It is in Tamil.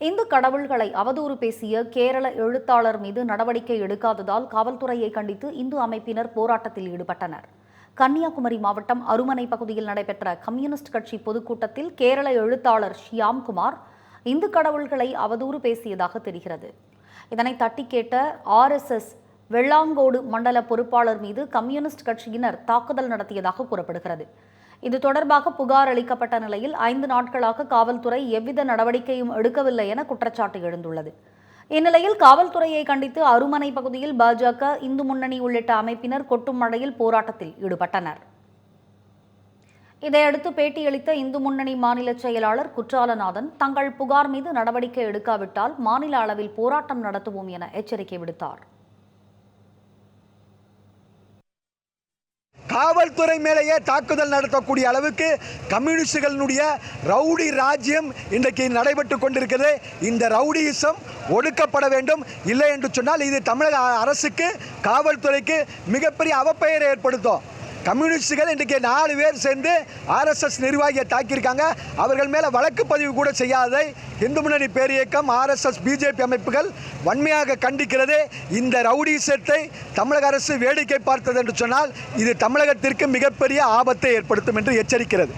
இந்து கடவுள்களை அவதூறு பேசிய கேரள எழுத்தாளர் மீது நடவடிக்கை எடுக்காததால் காவல்துறையை கண்டித்து இந்து அமைப்பினர் போராட்டத்தில் ஈடுபட்டனர். கன்னியாகுமரி மாவட்டம் அருமனை பகுதியில் நடைபெற்ற கம்யூனிஸ்ட் கட்சி பொதுக்கூட்டத்தில் கேரள எழுத்தாளர் ஷியாம்குமார் இந்து கடவுள்களை அவதூறு பேசியதாக தெரிகிறது. இதனை தட்டி கேட்ட RSS வெள்ளாங்கோடு மண்டல பொறுப்பாளர் மீது கம்யூனிஸ்ட் கட்சியினர் தாக்குதல் நடத்தியதாக கூறப்படுகிறது. இது தொடர்பாக புகார் அளிக்கப்பட்ட நிலையில் 5 நாட்களாக காவல்துறை எவ்வித நடவடிக்கையும் எடுக்கவில்லை என குற்றச்சாட்டு எழுந்துள்ளது. இந்நிலையில் காவல்துறையை கண்டித்து அருமனை பகுதியில் பாஜக, இந்து முன்னணி உள்ளிட்ட அமைப்பினர் கொட்டும் மழையில் போராட்டத்தில் ஈடுபட்டனர். இதையடுத்து பேட்டியளித்த இந்து முன்னணி மாநில செயலாளர் குற்றாலநாதன் தங்கள் புகார் மீது நடவடிக்கை எடுக்காவிட்டால் மாநில அளவில் போராட்டம் நடத்துவோம் என எச்சரிக்கை விடுத்தார். காவல்துறை மேலேயே தாக்குதல் நடத்தக்கூடிய அளவுக்கு கம்யூனிஸ்டுகளினுடைய ரவுடி ராஜ்யம் இன்றைக்கு நடைபெற்று கொண்டிருக்கிறது. இந்த ரவுடியிசம் ஒடுக்கப்பட வேண்டும். இல்லை என்று சொன்னால் இது தமிழக அரசுக்கு, காவல்துறைக்கு மிகப்பெரிய அவப்பெயரை ஏற்படுத்தும். கம்யூனிஸ்டுகள் இன்றைக்கு 4 பேர் சேர்ந்து RSS நிர்வாகியை தாக்கியிருக்காங்க. அவர்கள் மேலே வழக்கு பதிவு கூட செய்யாததை இந்து முன்னணி பேரியக்கம், RSS, BJP அமைப்புகள் வன்மையாக கண்டிக்கிறது. இந்த ரவுடிசத்தை தமிழக அரசு வேடிக்கை பார்த்தது என்று சொன்னால் இது தமிழகத்திற்கு மிகப்பெரிய ஆபத்தை ஏற்படுத்தும் என்று எச்சரிக்கிறது.